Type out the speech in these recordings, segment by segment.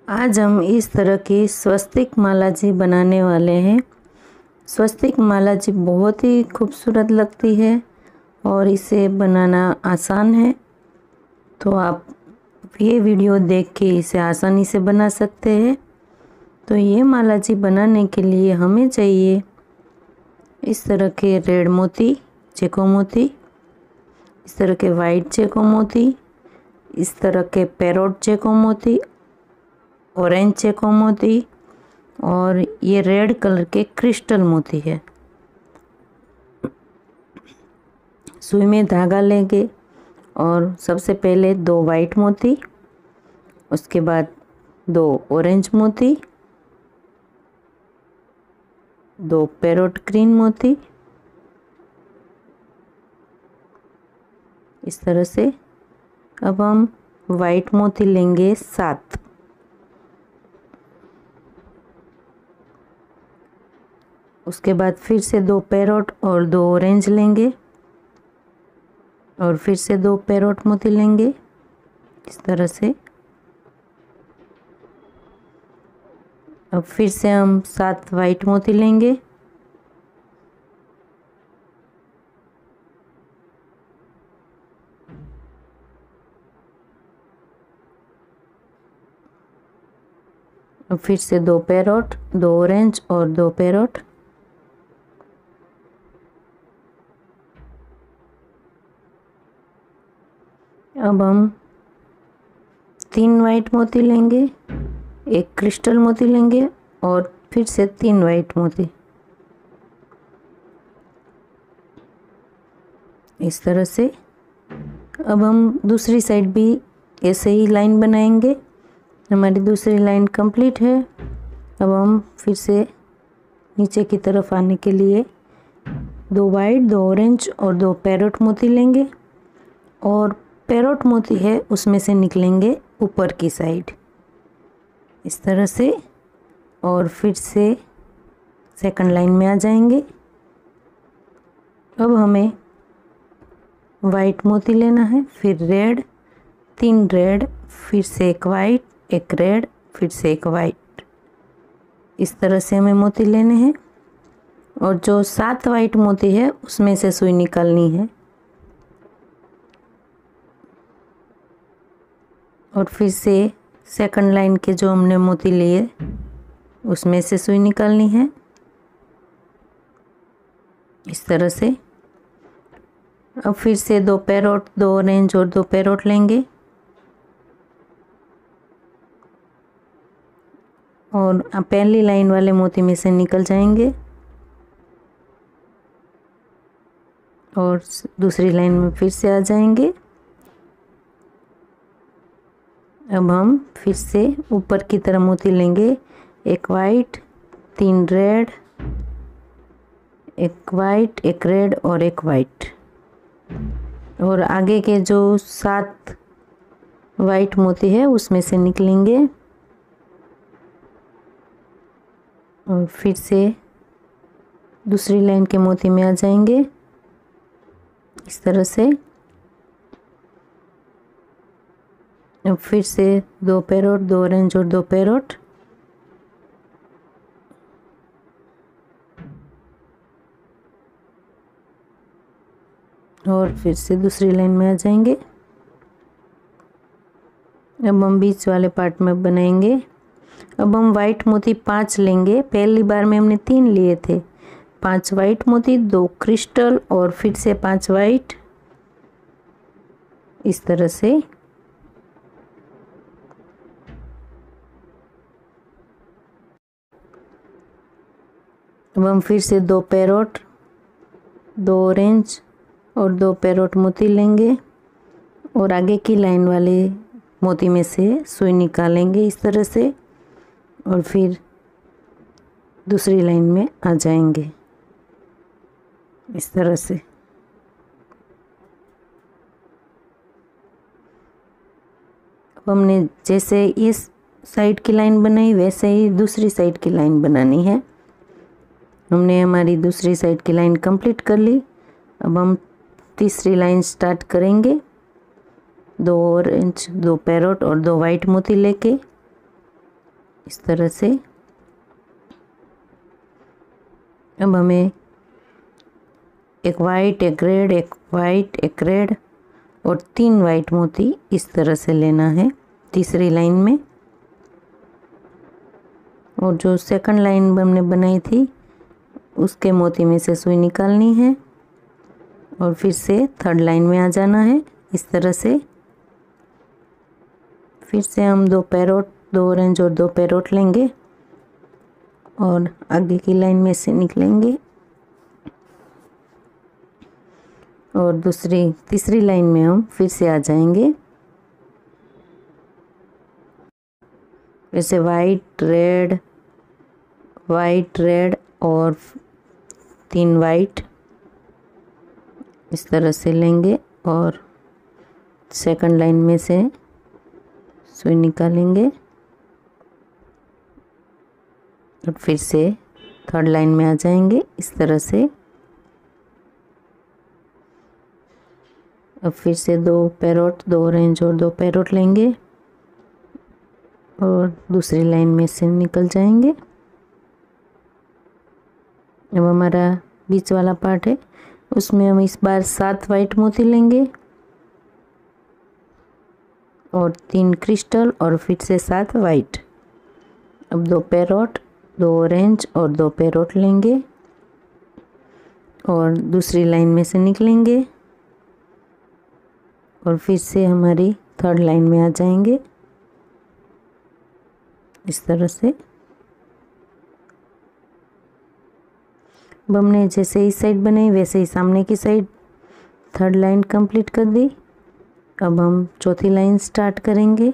आज हम इस तरह की स्वस्तिक माला जी बनाने वाले हैं। स्वस्तिक माला जी बहुत ही खूबसूरत लगती है और इसे बनाना आसान है, तो आप ये वीडियो देख के इसे आसानी से बना सकते हैं। तो ये माला जी बनाने के लिए हमें चाहिए इस तरह के रेड मोती, चेको मोती, इस तरह के वाइट चेको मोती, इस तरह के पैरोट चेको मोती, ऑरेंज चेको मोती और ये रेड कलर के क्रिस्टल मोती है। सुई में धागा लेंगे और सबसे पहले 2 वाइट मोती, उसके बाद 2 ऑरेंज मोती, 2 पैरोट ग्रीन मोती, इस तरह से। अब हम वाइट मोती लेंगे 7, उसके बाद फिर से 2 पैरोट और 2 ऑरेंज लेंगे और फिर से 2 पैरोट मोती लेंगे इस तरह से। अब फिर से हम 7 वाइट मोती लेंगे और फिर से 2 पैरोट, 2 ऑरेंज और 2 पैरोट। अब हम 3 वाइट मोती लेंगे, 1 क्रिस्टल मोती लेंगे और फिर से 3 वाइट मोती इस तरह से। अब हम दूसरी साइड भी ऐसे ही लाइन बनाएंगे। हमारी दूसरी लाइन कंप्लीट है। अब हम फिर से नीचे की तरफ आने के लिए 2 वाइट, 2 ऑरेंज और 2 पैरोट मोती लेंगे और पैरोट मोती है उसमें से निकलेंगे ऊपर की साइड इस तरह से और फिर से सेकंड लाइन में आ जाएंगे। अब हमें वाइट मोती लेना है, फिर रेड, 3 रेड, फिर से 1 वाइट, 1 रेड, फिर से 1 वाइट, इस तरह से हमें मोती लेने हैं। और जो 7 वाइट मोती है उसमें से सुई निकालनी है और फिर से सेकंड लाइन के जो हमने मोती लिए उसमें से सुई निकालनी है इस तरह से। अब फिर से 2 पैरोट, 2 ऑरेंज और 2 पैरोट लेंगे और पहली लाइन वाले मोती में से निकल जाएंगे और दूसरी लाइन में फिर से आ जाएंगे। अब हम फिर से ऊपर की तरफ मोती लेंगे, 1 वाइट, 3 रेड, 1 वाइट, 1 रेड और 1 वाइट और आगे के जो 7 वाइट मोती है उसमें से निकलेंगे और फिर से दूसरी लाइन के मोती में आ जाएंगे इस तरह से। अब फिर से 2 पैरोट, 2 ऑरेंज और 2 पैरोट और फिर से दूसरी लाइन में आ जाएंगे। अब हम बीच वाले पार्ट में बनाएंगे। अब हम वाइट मोती 5 लेंगे, पहली बार में हमने 3 लिए थे। 5 वाइट मोती, 2 क्रिस्टल और फिर से 5 वाइट इस तरह से। अब हम फिर से 2 पैरोट, 2 ऑरेंज और 2 पैरोट मोती लेंगे और आगे की लाइन वाले मोती में से सुई निकालेंगे इस तरह से और फिर दूसरी लाइन में आ जाएंगे इस तरह से। अब हमने जैसे इस साइड की लाइन बनाई वैसे ही दूसरी साइड की लाइन बनानी है। हमने हमारी दूसरी साइड की लाइन कंप्लीट कर ली। अब हम तीसरी लाइन स्टार्ट करेंगे। 2 ऑरेंज, 2 पैरोट और 2 वाइट मोती लेके इस तरह से। अब हमें एक वाइट, एक रेड, एक वाइट, एक रेड और 3 वाइट मोती इस तरह से लेना है तीसरी लाइन में। और जो सेकंड लाइन हमने बनाई थी उसके मोती में से सुई निकालनी है और फिर से थर्ड लाइन में आ जाना है इस तरह से। फिर से हम 2 पैरोट, 2 ऑरेंज और 2 पैरोट लेंगे और आगे की लाइन में से निकलेंगे और तीसरी लाइन में हम फिर से आ जाएंगे। फिर से वाइट रेड और 3 वाइट इस तरह से लेंगे और सेकंड लाइन में से सुई निकालेंगे और फिर से थर्ड लाइन में आ जाएंगे इस तरह से। अब फिर से 2 पैरोट, 2 ऑरेंज और 2 पैरोट लेंगे और दूसरी लाइन में से निकल जाएंगे। अब हमारा बीच वाला पार्ट है उसमें हम इस बार 7 वाइट मोती लेंगे और 3 क्रिस्टल और फिर से 7 वाइट। अब 2 पैरोट, 2 ऑरेंज और 2 पैरोट लेंगे और दूसरी लाइन में से निकलेंगे और फिर से हमारी थर्ड लाइन में आ जाएंगे इस तरह से। अब हमने जैसे इस साइड बनाई वैसे ही सामने की साइड थर्ड लाइन कंप्लीट कर दी। अब हम चौथी लाइन स्टार्ट करेंगे।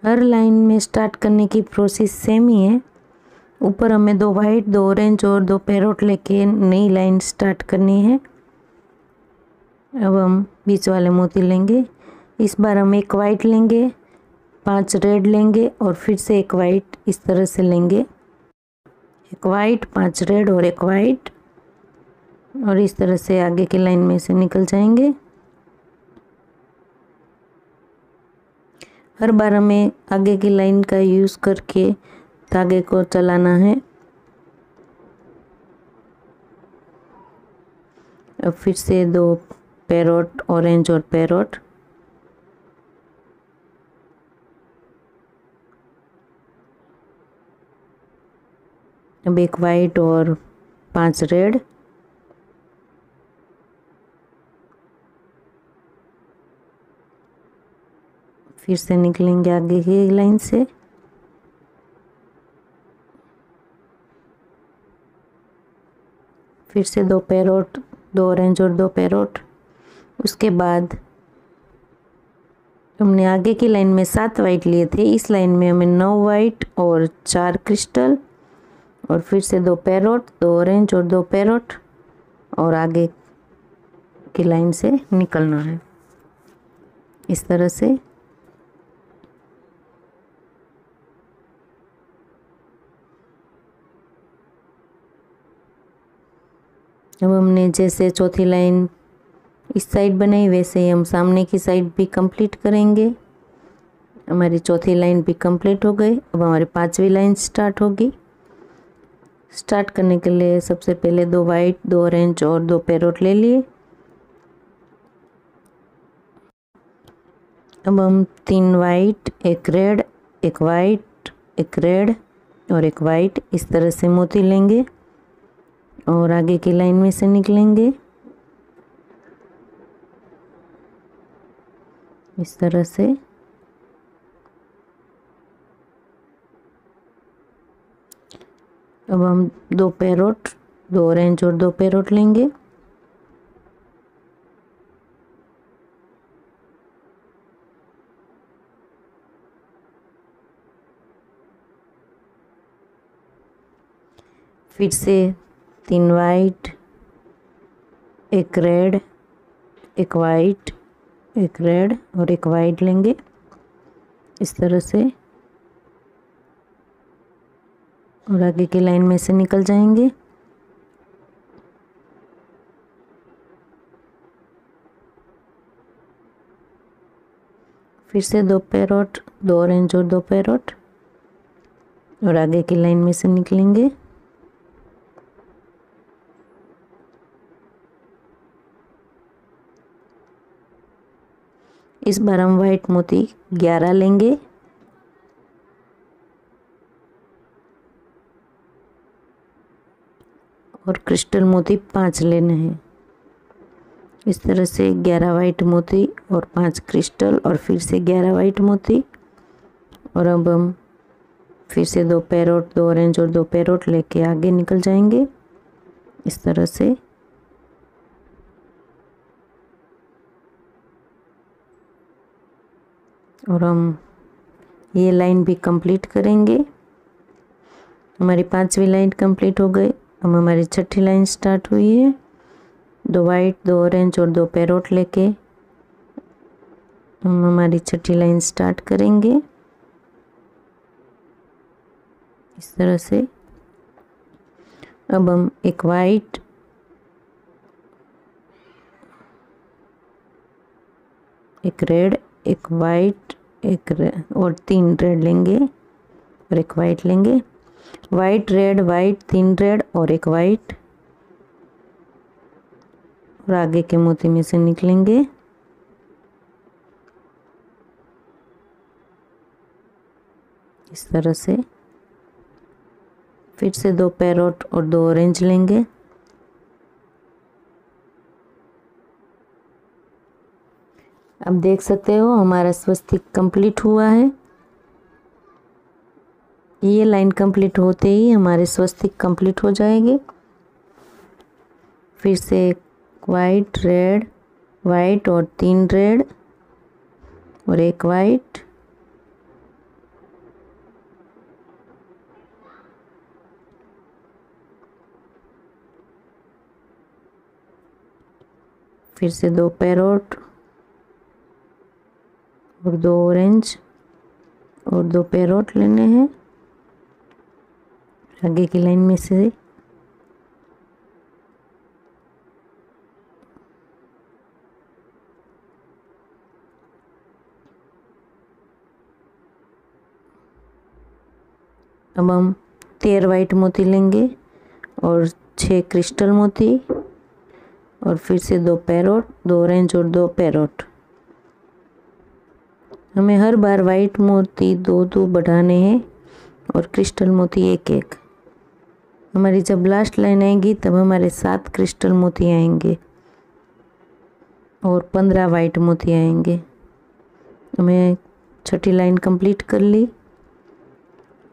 हर लाइन में स्टार्ट करने की प्रोसेस सेम ही है। ऊपर हमें 2 वाइट, 2 ऑरेंज और 2 पैरोट लेके नई लाइन स्टार्ट करनी है। अब हम बीच वाले मोती लेंगे। इस बार हम 1 वाइट लेंगे, 5 रेड लेंगे और फिर से 1 वाइट इस तरह से लेंगे। 1 वाइट, 5 रेड और 1 वाइट और इस तरह से आगे की लाइन में से निकल जाएंगे। हर बार हमें आगे की लाइन का यूज़ करके धागे को चलाना है। अब फिर से 2 पैरोट, ऑरेंज और पैरोट, अब 1 वाइट और 5 रेड, फिर से निकलेंगे आगे की लाइन से। फिर से 2 पैरोट, 2 ऑरेंज और 2 पैरोट। उसके बाद हमने आगे की लाइन में 7 वाइट लिए थे, इस लाइन में हमें 9 वाइट और 4 क्रिस्टल और फिर से 2 पैरोट, 2 ऑरेंज और 2 पैरोट और आगे की लाइन से निकलना है इस तरह से। अब हमने जैसे चौथी लाइन इस साइड बनाई वैसे ही हम सामने की साइड भी कंप्लीट करेंगे। हमारी चौथी लाइन भी कंप्लीट हो गई। अब हमारी 5वीं लाइन स्टार्ट होगी। स्टार्ट करने के लिए सबसे पहले 2 वाइट, 2 ऑरेंज और 2 पैरोट ले लिए। अब हम 3 वाइट, 1 रेड, 1 वाइट, 1 रेड और 1 वाइट इस तरह से मोती लेंगे और आगे की लाइन में से निकलेंगे इस तरह से। अब हम 2 पैरोट, 2 ऑरेंज और 2 पैरोट लेंगे फिर से 3 वाइट, 1 रेड, 1 वाइट, 1 रेड और 1 वाइट लेंगे इस तरह से और आगे की लाइन में से निकल जाएंगे। फिर से 2 पैरोट, 2 ऑरेंज और 2 पैरोट, और आगे की लाइन में से निकलेंगे। इस बार हम वाइट मोती 11 लेंगे और क्रिस्टल मोती 5 लेने हैं। इस तरह से 11 वाइट मोती और 5 क्रिस्टल और फिर से 11 वाइट मोती, और अब हम फिर से 2 पैरोट, 2 ऑरेंज और 2 पैरोट लेके आगे निकल जाएंगे इस तरह से। और हम ये लाइन भी कंप्लीट करेंगे। हमारी 5वीं लाइन कंप्लीट हो गई। अब हमारी 6ठी लाइन स्टार्ट हुई है। 2 वाइट, 2 ऑरेंज और 2 पैरोट लेके हम हमारी 6ठी लाइन स्टार्ट करेंगे इस तरह से। अब हम एक वाइट, एक रेड, एक वाइट, और 3 रेड लेंगे और एक वाइट लेंगे। वाइट, रेड, वाइट, 3 रेड और एक वाइट, और आगे के मोती में से निकलेंगे। इस तरह से फिर से 2 पैरोट और 2 ऑरेंज लेंगे। अब देख सकते हो हमारा स्वस्तिक कंप्लीट हुआ है। ये लाइन कंप्लीट होते ही हमारे स्वस्तिक कंप्लीट हो जाएंगे। फिर से वाइट, रेड, वाइट और 3 रेड और एक वाइट, फिर से 2 पैरोट और 2 ऑरेंज और 2 पैरोट लेने हैं आगे की लाइन में से। अब हम 13 वाइट मोती लेंगे और 6 क्रिस्टल मोती, और फिर से 2 पैरोट, 2 ऑरेंज और 2 पैरोट। हमें हर बार वाइट मोती 2-2 बढ़ाने हैं और क्रिस्टल मोती 1-1। हमारी जब लास्ट लाइन आएगी तब हमारे 7 क्रिस्टल मोती आएंगे और 15 वाइट मोती आएंगे। हमें 6ठी लाइन कंप्लीट कर ली।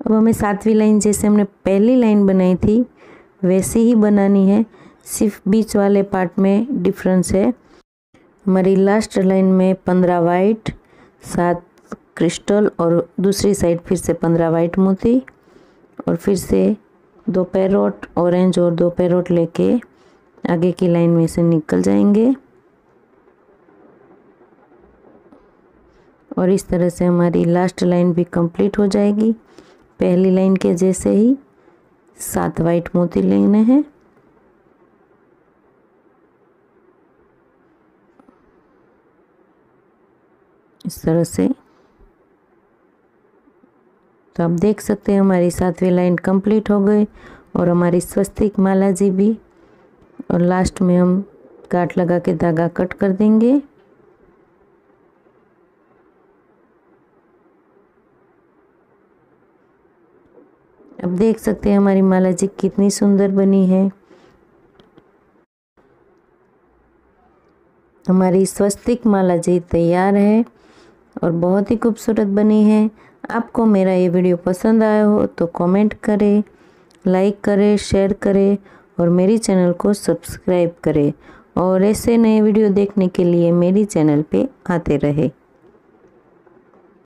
अब हमें 7वीं लाइन जैसे हमने पहली लाइन बनाई थी वैसे ही बनानी है, सिर्फ बीच वाले पार्ट में डिफरेंस है। हमारी लास्ट लाइन में 15 वाइट, 7 क्रिस्टल और दूसरी साइड फिर से 15 वाइट मोती, और फिर से 2 पैरोट ऑरेंज और 2 पैरोट लेके आगे की लाइन में से निकल जाएंगे। और इस तरह से हमारी लास्ट लाइन भी कंप्लीट हो जाएगी। पहली लाइन के जैसे ही 7 वाइट मोती लेने हैं। इस तरह से तो आप देख सकते हैं हमारी 7वीं लाइन कंप्लीट हो गई और हमारी स्वस्तिक माला जी भी। और लास्ट में हम गांठ लगा के धागा कट कर देंगे। अब देख सकते हैं हमारी माला जी कितनी सुंदर बनी है। हमारी स्वस्तिक माला जी तैयार है और बहुत ही खूबसूरत बनी है। आपको मेरा ये वीडियो पसंद आया हो तो कमेंट करें, लाइक करें, शेयर करें और मेरी चैनल को सब्सक्राइब करें, और ऐसे नए वीडियो देखने के लिए मेरी चैनल पे आते रहे।